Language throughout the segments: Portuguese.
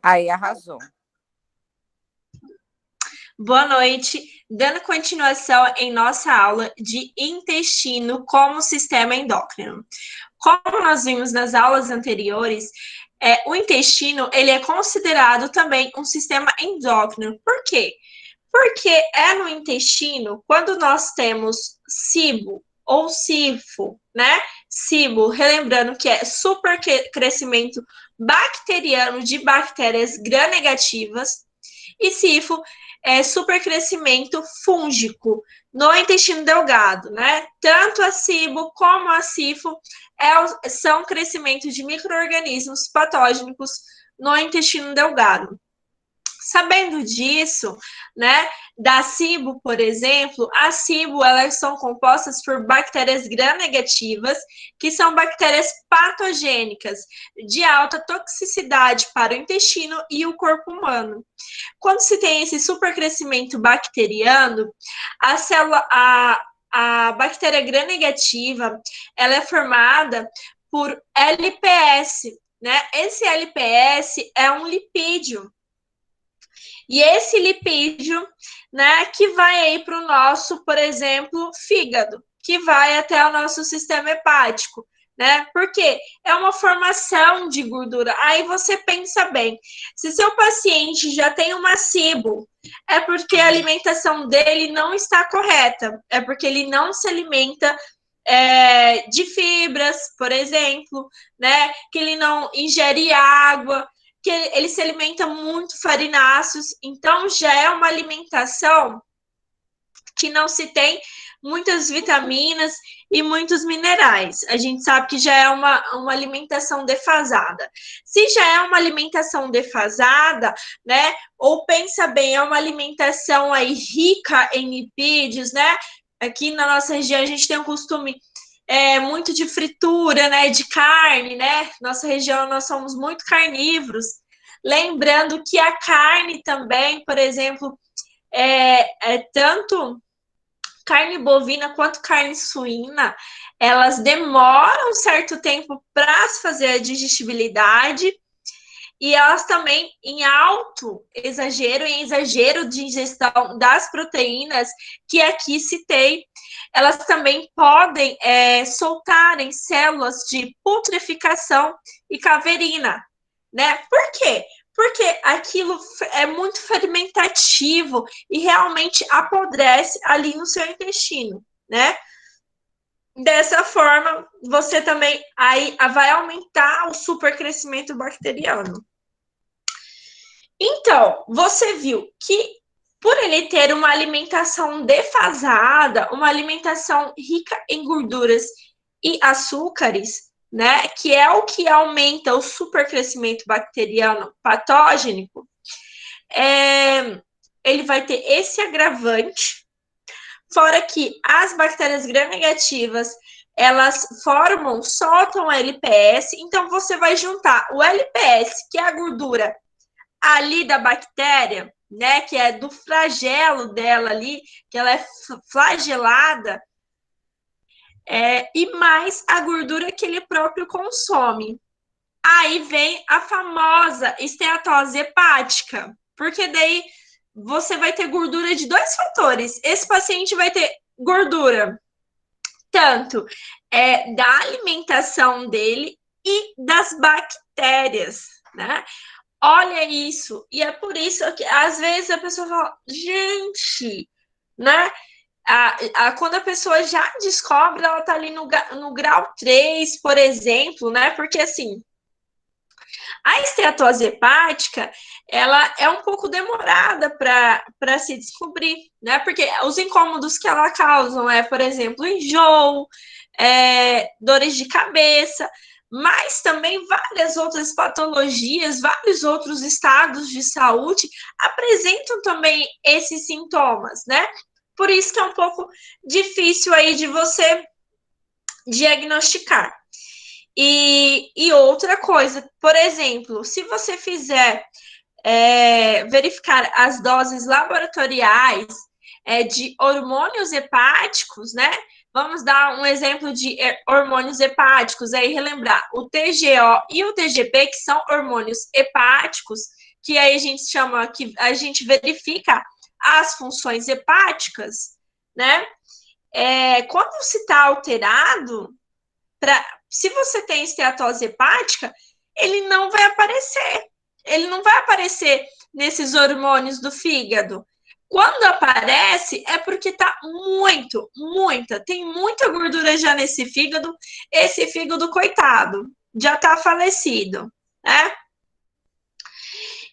Aí arrasou. Boa noite. Dando continuação em nossa aula de intestino como sistema endócrino. Como nós vimos nas aulas anteriores, o intestino ele é considerado também um sistema endócrino. Por quê? Porque é no intestino, quando nós temos SIBO ou SIFO, né? SIBO, relembrando que é supercrescimento bacteriano de bactérias gram-negativas, e SIFO é supercrescimento fúngico no intestino delgado, né? Tanto a SIBO como a SIFO são crescimento de micro-organismos patógenos no intestino delgado. Sabendo disso, né, da SIBO, por exemplo, as SIBO, elas são compostas por bactérias gram-negativas, que são bactérias patogênicas, de alta toxicidade para o intestino e o corpo humano. Quando se tem esse supercrescimento bacteriano, a bactéria gram-negativa, ela é formada por LPS, né? Esse LPS é um lipídio, e esse lipídio, né, que vai aí para o nosso, por exemplo, fígado, que vai até o nosso sistema hepático, né? Porque é uma formação de gordura. Aí você pensa bem, se seu paciente já tem uma SIBO, é porque a alimentação dele não está correta, é porque ele não se alimenta de fibras, por exemplo, né? Que ele não ingere água, que ele se alimenta muito farináceos, então já é uma alimentação que não se tem muitas vitaminas e muitos minerais. A gente sabe que já é uma alimentação defasada. Se já é uma alimentação defasada, né? Ou pensa bem, é uma alimentação aí rica em lipídios, né? Aqui na nossa região a gente tem um costume muito de fritura, né? De carne, né? Nossa região nós somos muito carnívoros. Lembrando que a carne também, por exemplo, tanto carne bovina quanto carne suína, elas demoram um certo tempo para se fazer a digestibilidade e elas também, em exagero de ingestão das proteínas que aqui citei, elas também podem soltarem células de putrefação e caverina, né? Por quê? Porque aquilo é muito fermentativo e realmente apodrece ali no seu intestino, né? Dessa forma, você também aí vai aumentar o supercrescimento bacteriano. Então, você viu que por ele ter uma alimentação defasada, uma alimentação rica em gorduras e açúcares, né, que é o que aumenta o supercrescimento bacteriano patógeno, ele vai ter esse agravante, fora que as bactérias gram-negativas, elas soltam LPS, então você vai juntar o LPS, que é a gordura ali da bactéria, né, que é do flagelo dela ali, que ela é flagelada, e mais a gordura que ele próprio consome. Aí vem a famosa esteatose hepática, porque daí você vai ter gordura de dois fatores. Esse paciente vai ter gordura tanto da alimentação dele e das bactérias, né? Olha isso. E é por isso que às vezes a pessoa fala, gente, né? Quando a pessoa já descobre, ela tá ali no grau 3, por exemplo, né? Porque assim, a esteatose hepática, ela é um pouco demorada para se descobrir, né? Porque os incômodos que ela causa por exemplo, enjoo, dores de cabeça, mas também várias outras patologias, vários outros estados de saúde apresentam também esses sintomas, né? Por isso que é um pouco difícil aí de você diagnosticar. E outra coisa, por exemplo, se você fizer verificar as doses laboratoriais de hormônios hepáticos, né? Vamos dar um exemplo de hormônios hepáticos, aí relembrar o TGO e o TGP, que são hormônios hepáticos, que aí a gente chama, que a gente verifica as funções hepáticas, né? Quando se está alterado, se você tem esteatose hepática, ele não vai aparecer. Ele não vai aparecer nesses hormônios do fígado. Quando aparece, é porque tá tem muita gordura já nesse fígado. Esse fígado, coitado, já tá falecido, né?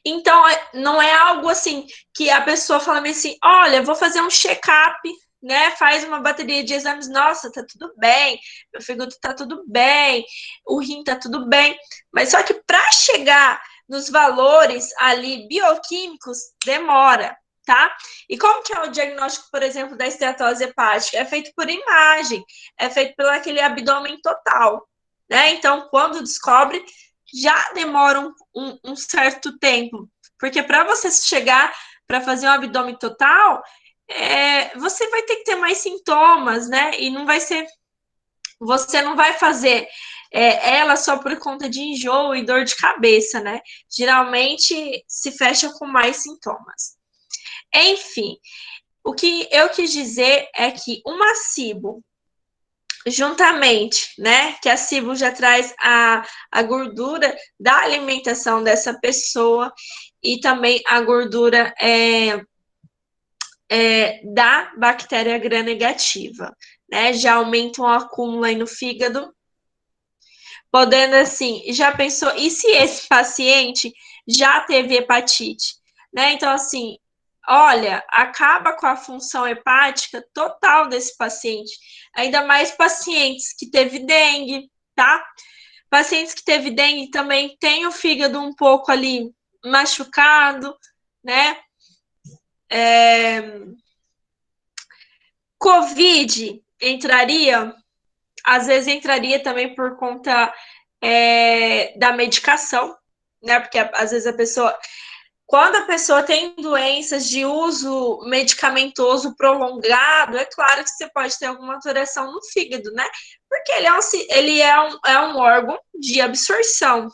Então, não é algo assim que a pessoa fala assim, olha, vou fazer um check-up, né? Faz uma bateria de exames, nossa, tá tudo bem, meu fígado tá tudo bem, o rim tá tudo bem, mas só que para chegar nos valores ali bioquímicos, demora, tá? E como que é o diagnóstico, por exemplo, da esteatose hepática? É feito por imagem, é feito pelo aquele abdômen total, né? Então, quando descobre, já demora um certo tempo, porque para você chegar para fazer um abdômen total, você vai ter que ter mais sintomas, né? E não vai ser, você não vai fazer ela só por conta de enjoo e dor de cabeça, né? Geralmente se fecha com mais sintomas. Enfim, o que eu quis dizer é que uma SIBO, juntamente, né, que a SIBO já traz a gordura da alimentação dessa pessoa e também a gordura da bactéria gram-negativa, né, já aumenta o acúmulo aí no fígado, podendo assim, já pensou, e se esse paciente já teve hepatite, né, então assim, olha, acaba com a função hepática total desse paciente, ainda mais pacientes que teve dengue, tá? Pacientes que teve dengue também tem o fígado um pouco ali machucado, né? Covid entraria, às vezes entraria também por conta da medicação, né? Porque às vezes a pessoa, quando a pessoa tem doenças de uso medicamentoso prolongado, é claro que você pode ter alguma alteração no fígado, né? Porque ele é um órgão de absorção.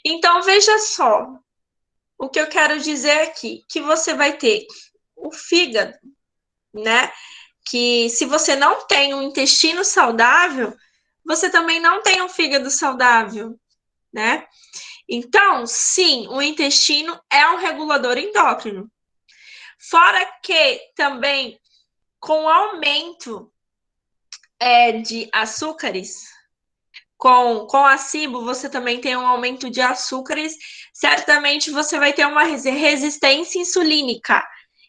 Então, veja só, o que eu quero dizer aqui, que você vai ter o fígado, né? Que se você não tem um intestino saudável, você também não tem um fígado saudável, né? Então, sim, o intestino é um regulador endócrino. Fora que também com o aumento de açúcares, com a SIBO, você também tem um aumento de açúcares, certamente você vai ter uma resistência insulínica.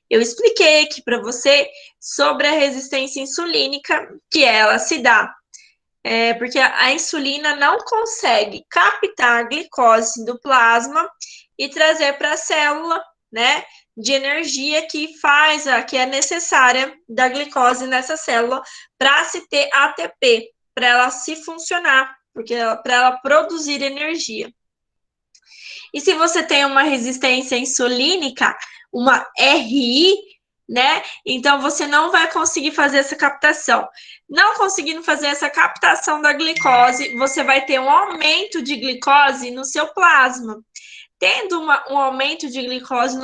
Eu expliquei aqui para você sobre a resistência insulínica, que ela se dá porque a insulina não consegue captar a glicose do plasma e trazer para a célula, né, de energia que é necessária da glicose nessa célula para se ter ATP, para ela se funcionar, porque para ela produzir energia. E se você tem uma resistência insulínica, uma RI, né? Então você não vai conseguir fazer essa captação. Não conseguindo fazer essa captação da glicose, você vai ter um aumento de glicose no seu plasma. Tendo um aumento de glicose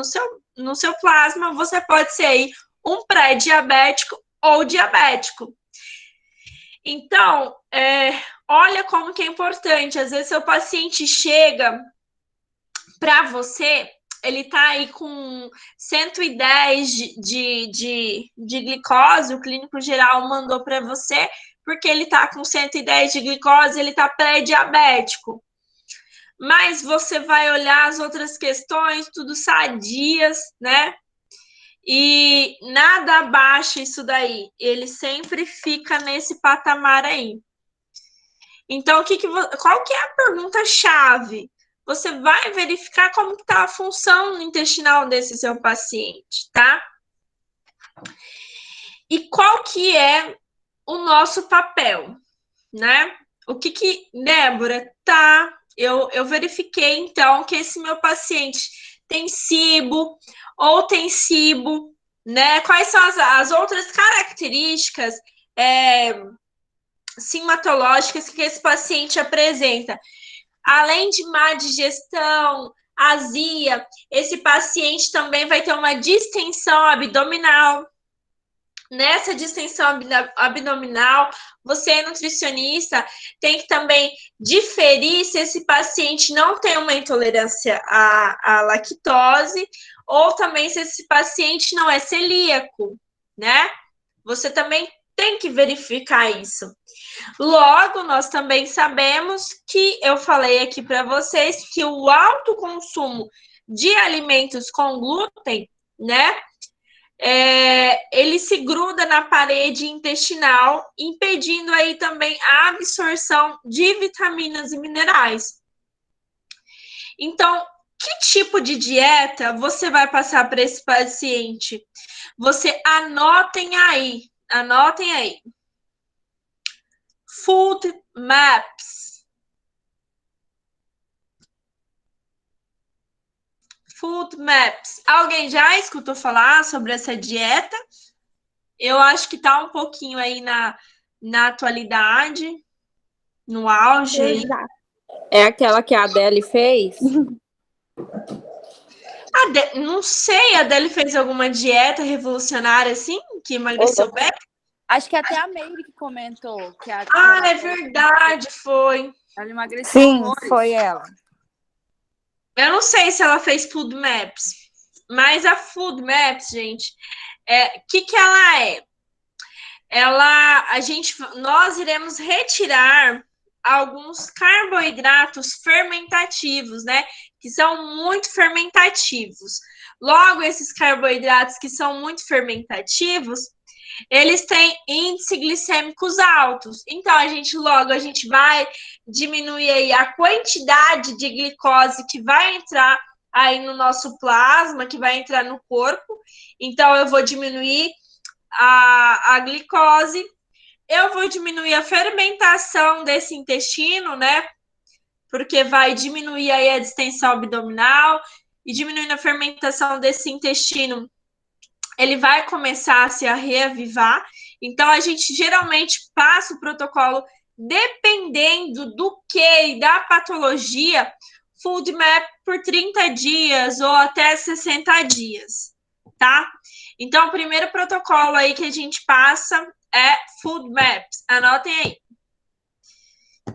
no seu plasma, você pode ser aí um pré-diabético ou diabético. Então, olha como que é importante. Às vezes, seu paciente chega para você, ele tá aí com 110 de glicose, o clínico geral mandou para você, porque ele tá com 110 de glicose, ele tá pré-diabético. Mas você vai olhar as outras questões, tudo sadias, né? E nada abaixo isso daí. Ele sempre fica nesse patamar aí. Então, qual que é a pergunta-chave? Você vai verificar como está a função intestinal desse seu paciente, tá? E qual que é o nosso papel, né? Débora, tá? Eu verifiquei, então, que esse meu paciente tem SIBO ou tem SIBO, né? Quais são as outras características sintomatológicas que esse paciente apresenta? Além de má digestão, azia, esse paciente também vai ter uma distensão abdominal. Nessa distensão abdominal, você, nutricionista, tem que também diferir se esse paciente não tem uma intolerância à lactose, ou também se esse paciente não é celíaco, né? Você também tem que verificar isso. Logo, nós também sabemos que eu falei aqui para vocês que o alto consumo de alimentos com glúten, né? Ele se gruda na parede intestinal, impedindo aí também a absorção de vitaminas e minerais. Então, que tipo de dieta você vai passar para esse paciente? Você anotem aí. Food maps. Food maps. Alguém já escutou falar sobre essa dieta? Eu acho que está um pouquinho aí na atualidade, no auge aí. Exato. É aquela que a Adele fez? Não sei, a Adele fez alguma dieta revolucionária assim, que emagreceu bem? Acho que até a Meire que comentou. É verdade, foi. Ela emagreceu. Sim, horrores. foi ela. Eu não sei se ela fez Food Maps, mas a Food Maps, gente, que ela é? Nós iremos retirar alguns carboidratos fermentativos, né? Que são muito fermentativos. Logo, esses carboidratos que são muito fermentativos, eles têm índices glicêmicos altos. Então, a gente vai diminuir aí a quantidade de glicose que vai entrar aí no nosso plasma, que vai entrar no corpo. Então, eu vou diminuir a glicose, eu vou diminuir a fermentação desse intestino, né? Porque vai diminuir aí a distensão abdominal e diminuindo a fermentação desse intestino, ele vai começar a se reavivar. Então, a gente geralmente passa o protocolo dependendo do que e da patologia, Food Map por 30 dias ou até 60 dias, tá? Então, o primeiro protocolo aí que a gente passa é Food Maps. Anotem aí.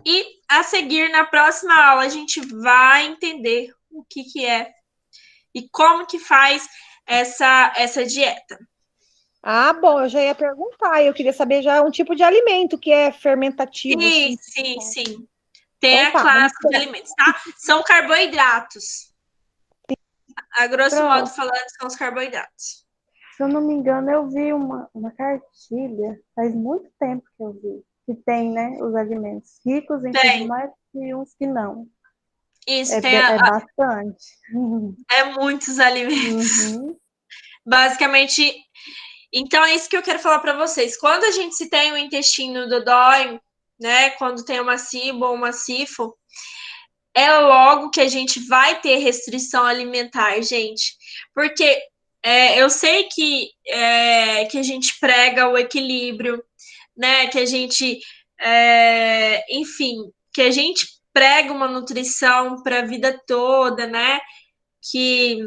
E a seguir, na próxima aula, a gente vai entender o que é e como que faz essa dieta. Ah, bom, eu já ia perguntar. Eu queria saber já um tipo de alimento que é fermentativo. Sim. Tem Então, a classe de alimentos, tá? São carboidratos. A grosso modo falando, são os carboidratos. Se eu não me engano, eu vi uma cartilha, faz muito tempo que eu vi, que tem, né, os alimentos ricos em tudo mais e uns que não. Isso, é bastante. É muitos alimentos. Uhum. Basicamente, então é isso que eu quero falar para vocês. Quando a gente se tem o intestino dodói, né, quando tem uma SIBO ou uma SIFO, é logo que a gente vai ter restrição alimentar, gente. Porque eu sei que a gente prega o equilíbrio, né? Que a gente, enfim, que a gente prega uma nutrição para a vida toda, né? Que,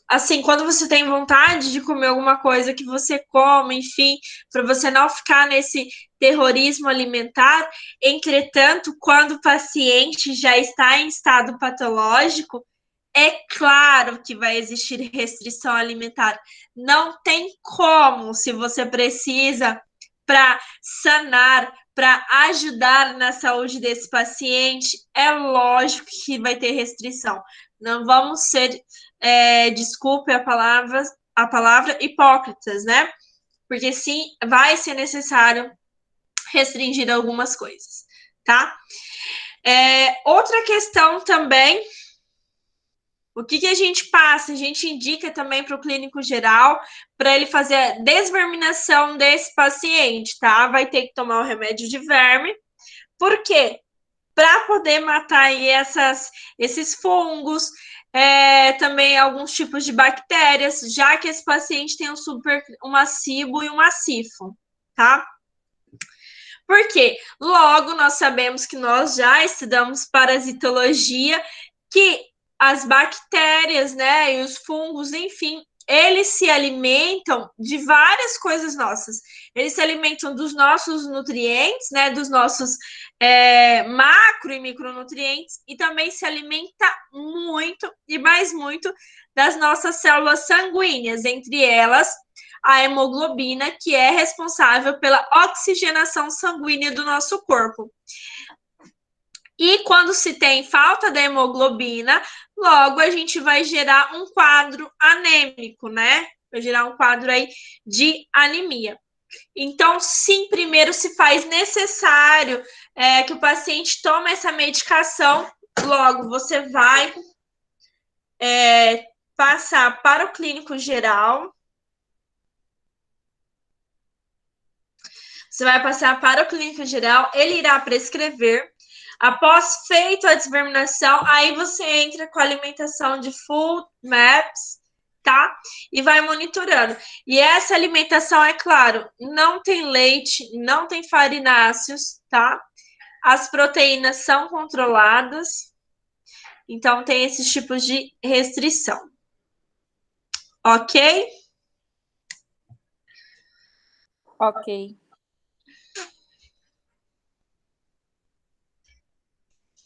assim, quando você tem vontade de comer alguma coisa que você come, enfim, para você não ficar nesse terrorismo alimentar. Entretanto, quando o paciente já está em estado patológico, é claro que vai existir restrição alimentar. Não tem como, se você precisa, para sanar, para ajudar na saúde desse paciente, é lógico que vai ter restrição. Não vamos ser, desculpe a palavra, hipócritas, né? Porque sim, vai ser necessário restringir algumas coisas, tá? Outra questão também, o que a gente passa? A gente indica também para o clínico geral para ele fazer a desverminação desse paciente, tá? Vai ter que tomar o remédio de verme. Por quê? Para poder matar aí esses fungos, também alguns tipos de bactérias, já que esse paciente tem uma SIBO e uma SIFO, tá? Por quê? Logo, nós sabemos que nós já estudamos parasitologia, que as bactérias, né, e os fungos, enfim, eles se alimentam de várias coisas nossas. Eles se alimentam dos nossos nutrientes, né, dos nossos macro e micronutrientes, e também se alimenta muito, e mais muito, das nossas células sanguíneas, entre elas a hemoglobina, que é responsável pela oxigenação sanguínea do nosso corpo. E quando se tem falta da hemoglobina, logo a gente vai gerar um quadro anêmico, né? Vai gerar um quadro aí de anemia. Então, sim, primeiro se faz necessário que o paciente tome essa medicação, logo você vai passar para o clínico geral. Você vai passar para o clínico geral, ele irá prescrever. Após feito a desverminação, aí você entra com a alimentação de full MAPS, tá? E vai monitorando. E essa alimentação, é claro, não tem leite, não tem farináceos, tá? As proteínas são controladas, então tem esses tipos de restrição. Ok? Ok.